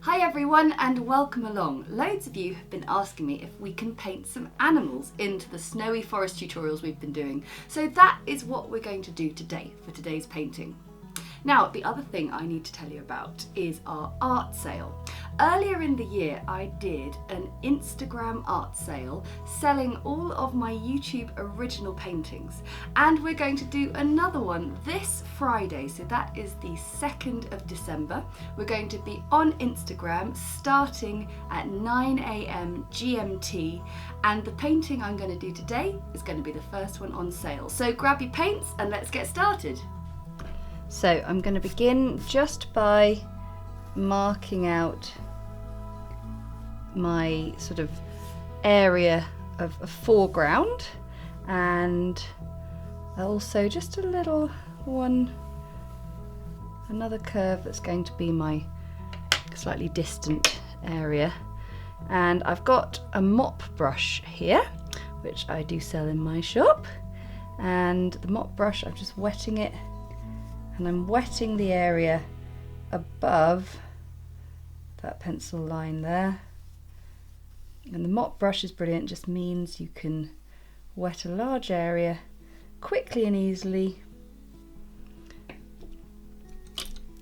Hi everyone and welcome along. Loads of you have been asking me if we can paint some animals into the snowy forest tutorials we've been doing. So that is what we're going to do today for today's painting. Now, the other thing I need to tell you about is our art sale. Earlier in the year, I did an Instagram art sale selling all of my YouTube original paintings. And we're going to do another one this Friday. So that is the 2nd of December. We're going to be on Instagram starting at 9 AM GMT. And the painting I'm going to do today is going to be the first one on sale. So grab your paints and let's get started. So I'm going to begin just by marking out my sort of area of foreground, and also just a little one, another curve that's going to be my slightly distant area. And I've got a mop brush here, which I do sell in my shop, and the mop brush, I'm just wetting it. And I'm wetting the area above that pencil line there. And the mop brush is brilliant, just means you can wet a large area quickly and easily.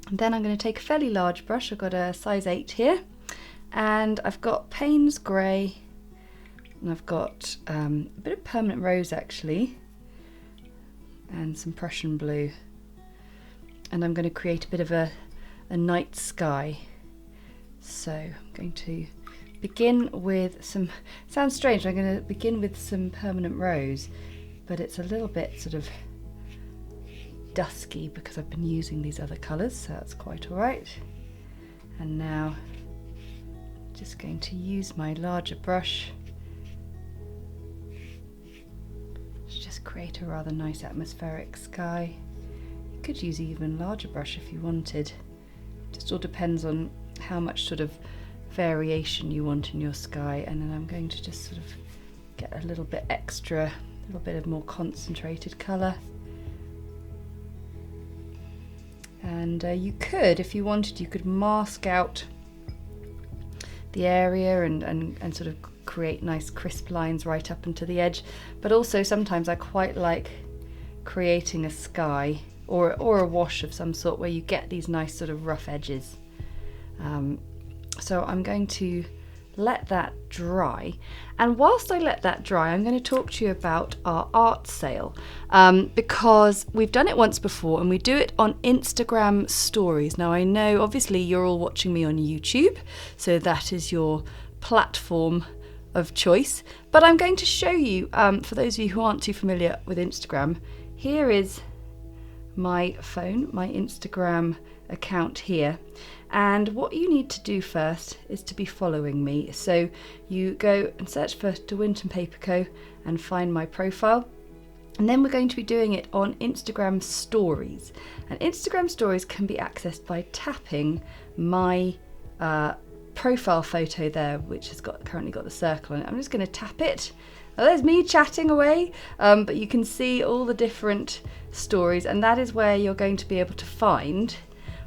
And then I'm going to take a fairly large brush, I've got a size 8 here, and I've got Paynes Grey, and I've got a bit of permanent rose actually, and some Prussian Blue. And I'm going to create a bit of a night sky. So I'm going to begin with some, sounds strange, I'm going to begin with some permanent rose, but it's a little bit sort of dusky because I've been using these other colours, so that's quite alright. And now just going to use my larger brush to just create a rather nice atmospheric sky. Could use even larger brush if you wanted. Just all depends on how much sort of variation you want in your sky. And then I'm going to just sort of get a little bit extra, a little bit of more concentrated colour. And you could, if you wanted, you could mask out the area and sort of create nice crisp lines right up into the edge. But also sometimes I quite like creating a sky or a wash of some sort where you get these nice sort of rough edges. So I'm going to let that dry, and whilst I let that dry I'm going to talk to you about our art sale, because we've done it once before and we do it on Instagram stories. Now I know obviously you're all watching me on YouTube, so that is your platform of choice, but I'm going to show you, for those of you who aren't too familiar with Instagram, here is my phone, my Instagram account here, and what you need to do first is to be following me. So you go and search for De Winton Paper Co and find my profile, and then we're going to be doing it on Instagram stories, and Instagram stories can be accessed by tapping my profile photo there, which has currently got the circle on it. I'm just going to tap it. Well, there's me chatting away, but you can see all the different stories, and that is where you're going to be able to find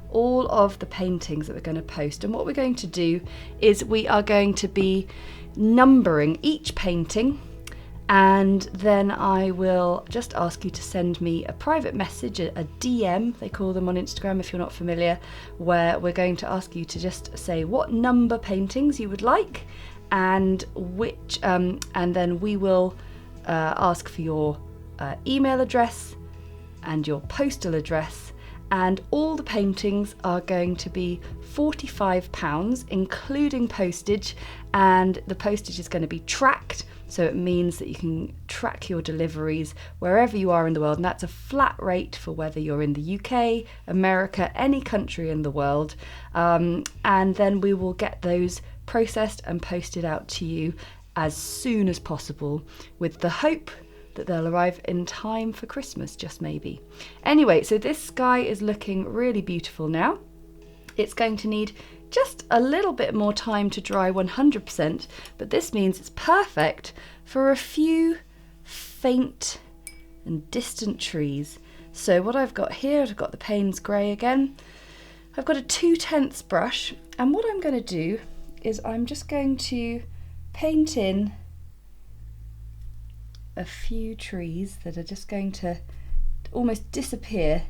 all of the paintings that we're going to post. And what we're going to do is we are going to be numbering each painting, and then I will just ask you to send me a private message, a DM, they call them on Instagram if you're not familiar, where we're going to ask you to just say what number paintings you would like, and which, and then we will ask for your email address and your postal address, and all the paintings are going to be £45 including postage, and the postage is going to be tracked, so it means that you can track your deliveries wherever you are in the world, and that's a flat rate for whether you're in the UK, America, any country in the world, and then we will get those processed and posted out to you as soon as possible, with the hope that they'll arrive in time for Christmas, just maybe. Anyway, so this sky is looking really beautiful now. It's going to need just a little bit more time to dry 100%, but this means it's perfect for a few faint and distant trees. So what I've got here, I've got the Paynes Grey again. I've got a 2/10 brush, and what I'm going to do is I'm just going to paint in a few trees that are just going to almost disappear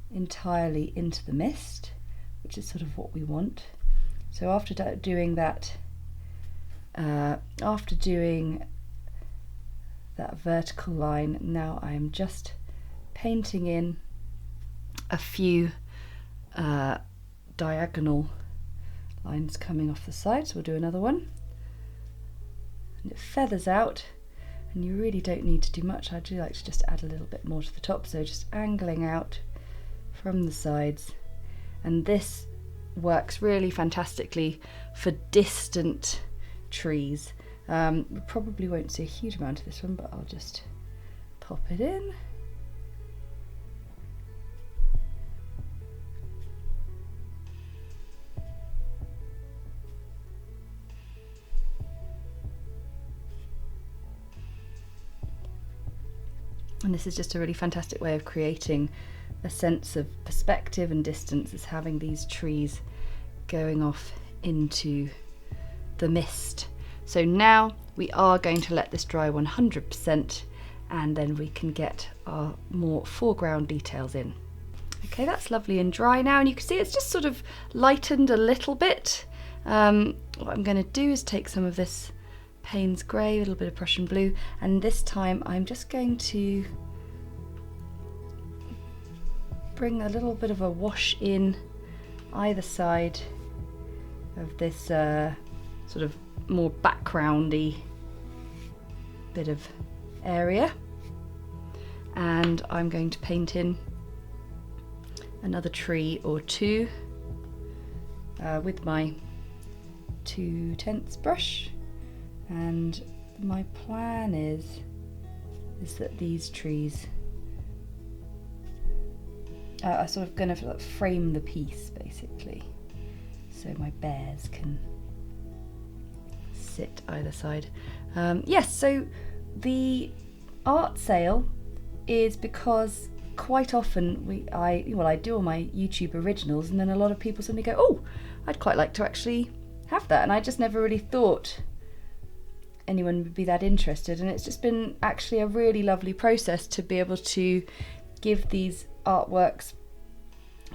entirely into the mist, which is sort of what we want. So after doing that, vertical line, now I'm just painting in a few diagonal lines coming off the side. So we'll do another one, and it feathers out, and you really don't need to do much. I do like to just add a little bit more to the top, so just angling out from the sides, and this works really fantastically for distant trees. We probably won't see a huge amount of this one, but I'll just pop it in. And this is just a really fantastic way of creating a sense of perspective and distance, is having these trees going off into the mist. So now we are going to let this dry 100%, and then we can get our more foreground details in. Okay, that's lovely and dry now, and you can see it's just sort of lightened a little bit. What I'm going to do is take some of this Paynes Grey, a little bit of Prussian Blue, and this time I'm just going to bring a little bit of a wash in either side of this sort of more backgroundy bit of area, and I'm going to paint in another tree or two with my 2/10 brush. And my plan is that these trees are sort of going to frame the piece, basically, so my bears can sit either side. Yes, so the art sale is because quite often I do all my YouTube originals, and then a lot of people suddenly go, oh, I'd quite like to actually have that, and I just never really thought anyone would be that interested, and it's just been actually a really lovely process to be able to give these artworks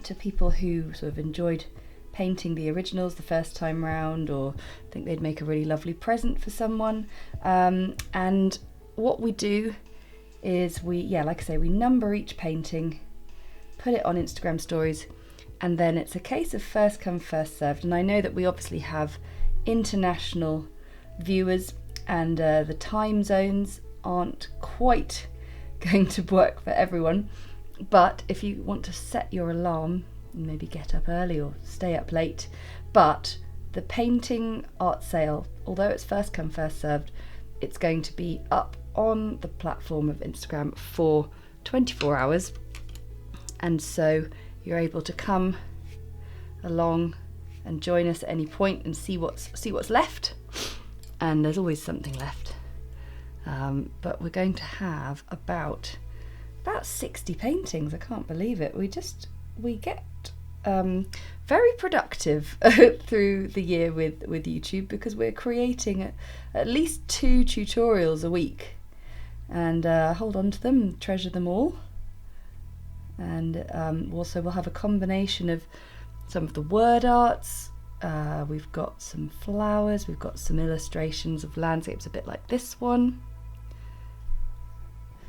to people who sort of enjoyed painting the originals the first time round, or think they'd make a really lovely present for someone. And what we do is like I say, we number each painting, put it on Instagram stories, and then it's a case of first come first served. And I know that we obviously have international viewers, and the time zones aren't quite going to work for everyone, but if you want to set your alarm, maybe get up early or stay up late, but the painting art sale, although it's first come first served, it's going to be up on the platform of Instagram for 24 hours, and so you're able to come along and join us at any point and see what's left. And there's always something left, but we're going to have about 60 paintings. I can't believe it. We get very productive through the year with YouTube, because we're creating at least 2 tutorials a week, and hold on to them, treasure them all. And also we'll have a combination of some of the word arts. We've got some flowers, we've got some illustrations of landscapes, a bit like this one.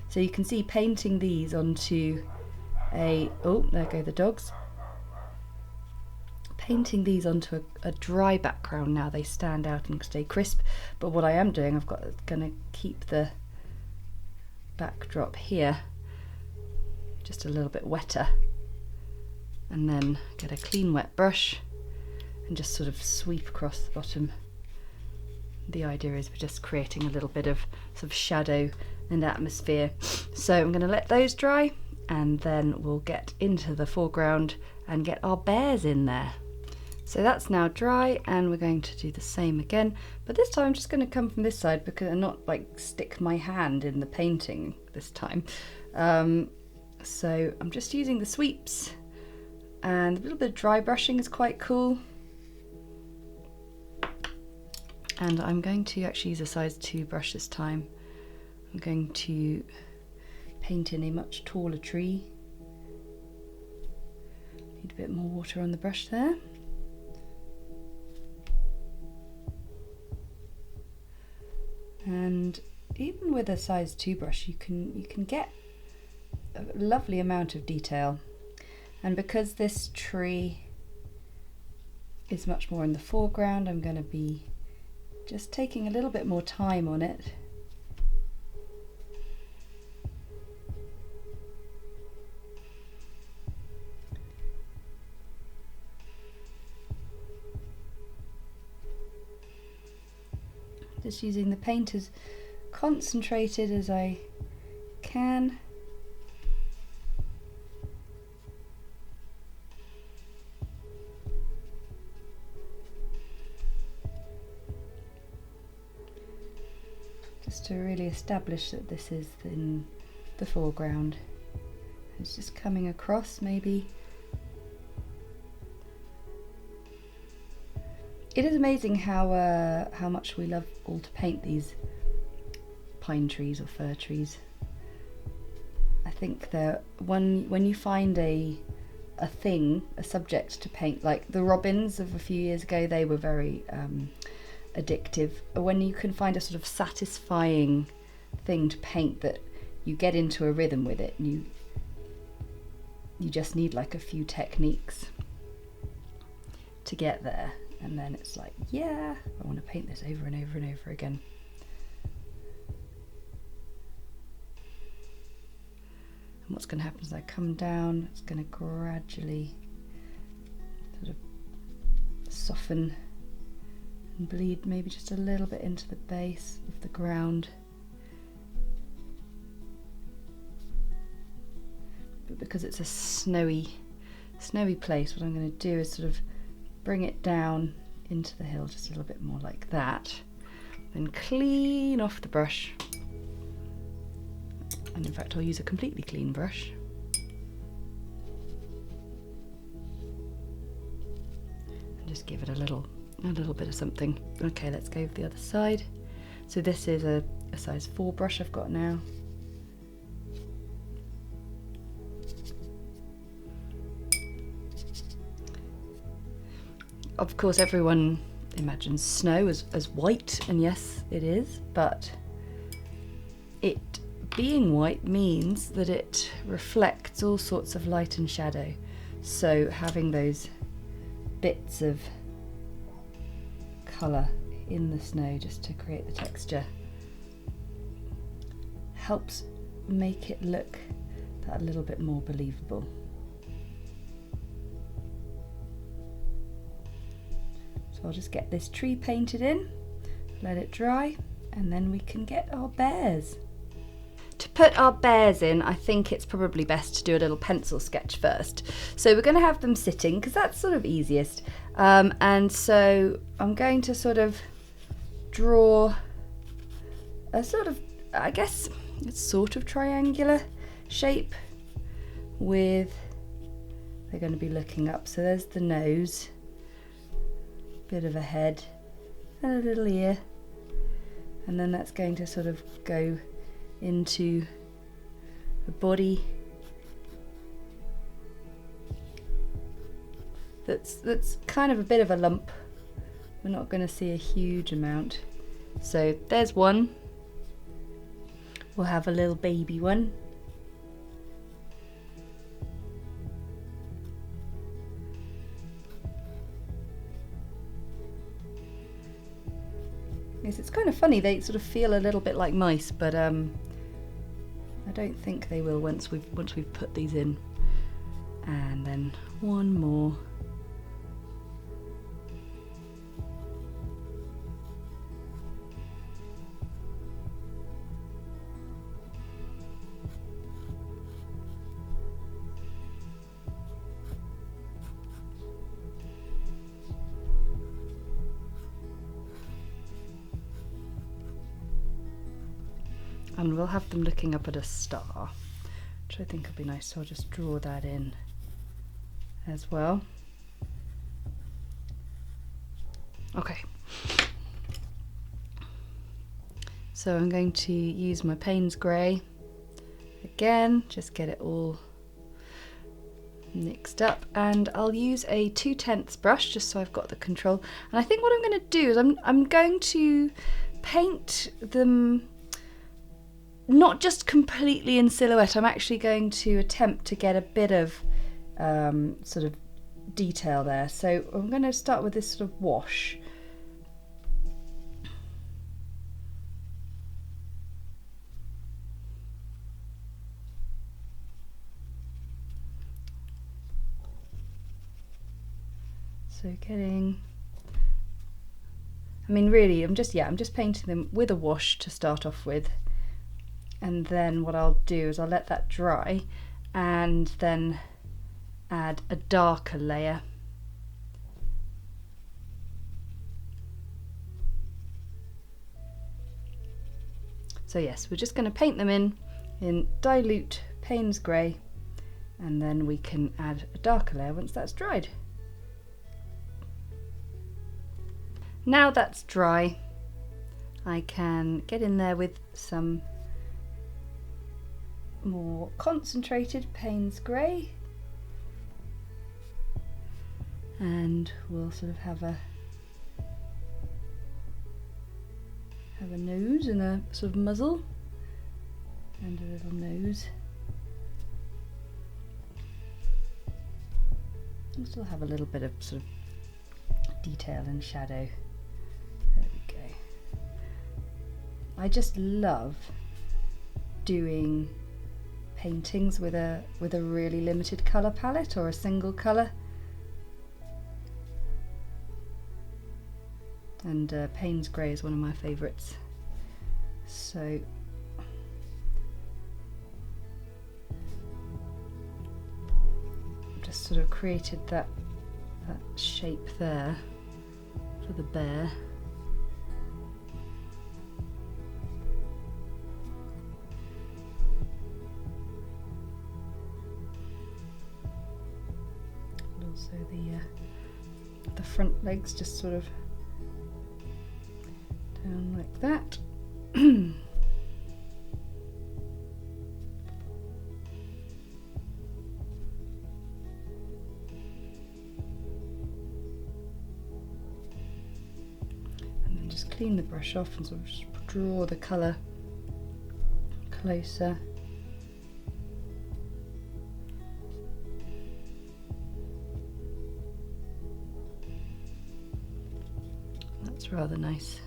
So you can see painting these onto there go the dogs. Painting these onto a dry background, now they stand out and stay crisp. But what I am doing, going to keep the backdrop here just a little bit wetter, and then get a clean wet brush and just sort of sweep across the bottom. The idea is we're just creating a little bit of sort of shadow and atmosphere. So I'm going to let those dry, and then we'll get into the foreground and get our bears in there. So that's now dry, and we're going to do the same again, but this time I'm just going to come from this side, because I'm not stick my hand in the painting this time. So I'm just using the sweeps and a little bit of dry brushing is quite cool. And I'm going to actually use a size 2 brush this time. I'm going to paint in a much taller tree. Need a bit more water on the brush there. And even with a size 2 brush, you can get a lovely amount of detail. And because this tree is much more in the foreground, I'm going to be just taking a little bit more time on it. Just using the paint as concentrated as I can. Just to really establish that this is in the foreground. It's just coming across maybe. It is amazing how much we love all to paint these pine trees or fir trees. I think that when you find a subject to paint, like the robins of a few years ago, they were very addictive. When you can find a sort of satisfying thing to paint that you get into a rhythm with it, and you just need like a few techniques to get there. And then it's like, yeah, I want to paint this over and over and over again. And what's going to happen is I come down, it's going to gradually sort of soften and bleed maybe just a little bit into the base of the ground. But because it's a snowy place, what I'm going to do is sort of bring it down into the hill just a little bit more like that, then clean off the brush, and in fact I'll use a completely clean brush, and just give it a little bit of something. Okay, let's go with the other side. So this is a size 4 brush I've got now. Of course, everyone imagines snow as white, and yes, it is, but it being white means that it reflects all sorts of light and shadow. So having those bits of colour in the snow just to create the texture helps make it look that little bit more believable. I'll just get this tree painted in, let it dry, and then we can get our bears. To put our bears in, I think it's probably best to do a little pencil sketch first. So we're going to have them sitting because that's sort of easiest. And so I'm going to sort of draw a sort of, I guess it's sort of triangular shape with, they're going to be looking up. So there's the nose. Bit of a head and a little ear, and then that's going to sort of go into the body that's kind of a bit of a lump. We're not going to see a huge amount. So there's one. We'll have a little baby one. Yes, it's kind of funny, they sort of feel a little bit like mice, but I don't think they will once we've put these in. And then one more. And we'll have them looking up at a star, which I think will be nice. So I'll just draw that in as well. Okay. So I'm going to use my Paynes Grey again, just get it all mixed up, and I'll use a 2/10 brush just so I've got the control. And I think what I'm going to do is I'm going to paint them not just completely in silhouette. I'm actually going to attempt to get a bit of sort of detail there. So I'm going to start with this sort of wash. So getting, I mean really I'm just painting them with a wash to start off with, and then what I'll do is I'll let that dry and then add a darker layer. So yes, we're just going to paint them in dilute Paynes Grey, and then we can add a darker layer once that's dried. Now that's dry, I can get in there with some more concentrated Paynes Grey, and we'll sort of have a nose and a sort of muzzle and a little nose. We'll still have a little bit of sort of detail and shadow. There we go. I just love doing paintings with a really limited colour palette or a single colour. And Paynes Grey is one of my favourites. So just sort of created that shape there for the bear. And also the front legs just sort of down like that. And then just clean the brush off and sort of just draw the colour closer. That's rather nice.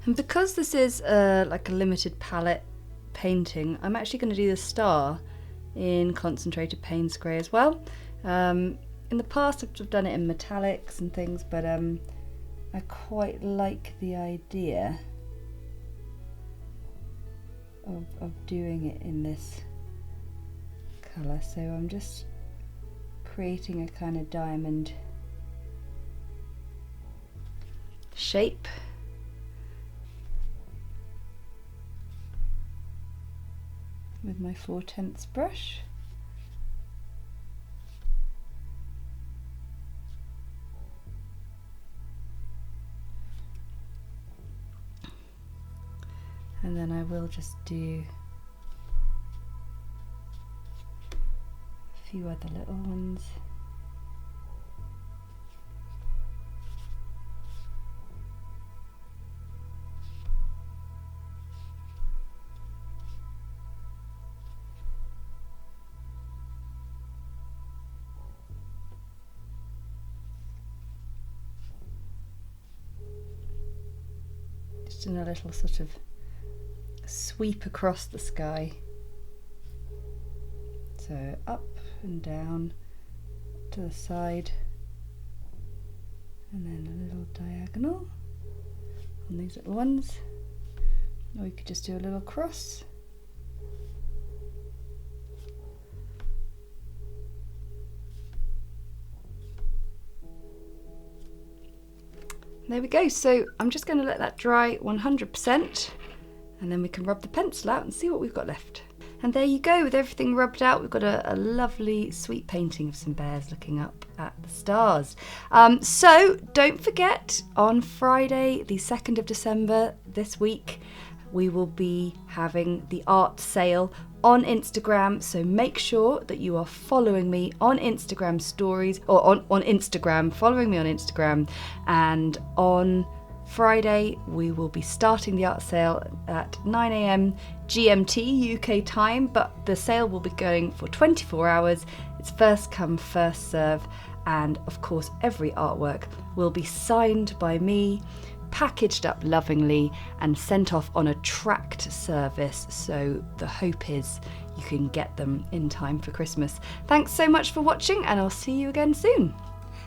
And because this is like a limited palette painting, I'm actually going to do the star in concentrated Paynes Grey as well. In the past I've done it in metallics and things, but I quite like the idea of doing it in this colour. So I'm just creating a kind of diamond shape. With my 4/10 brush. And then I will just do a few other little ones. In a little sort of sweep across the sky. So up and down to the side, and then a little diagonal on these little ones, or you could just do a little cross. There we go. So I'm just going to let that dry 100%, and then we can rub the pencil out and see what we've got left. And there you go, with everything rubbed out, we've got a lovely sweet painting of some bears looking up at the stars. So don't forget, on Friday the 2nd of December this week, we will be having the art sale on Instagram, so make sure that you are following me on Instagram stories, or on Instagram, following me on Instagram. And on Friday we will be starting the art sale at 9 a.m. GMT UK time, but the sale will be going for 24 hours. It's first come, first serve, and of course every artwork will be signed by me, packaged up lovingly and sent off on a tracked service, so the hope is you can get them in time for Christmas. Thanks so much for watching, and I'll see you again soon.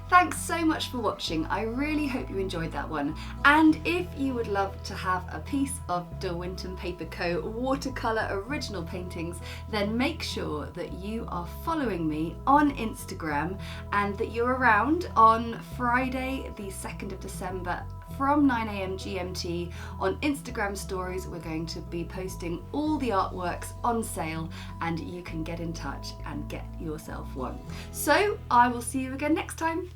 Thanks so much for watching. I really hope you enjoyed that one. And if you would love to have a piece of De Winton Paper Co. watercolour original paintings, then make sure that you are following me on Instagram and that you're around on Friday the 2nd of December from 9 a.m. GMT on Instagram stories. We're going to be posting all the artworks on sale, and you can get in touch and get yourself one. So I will see you again next time.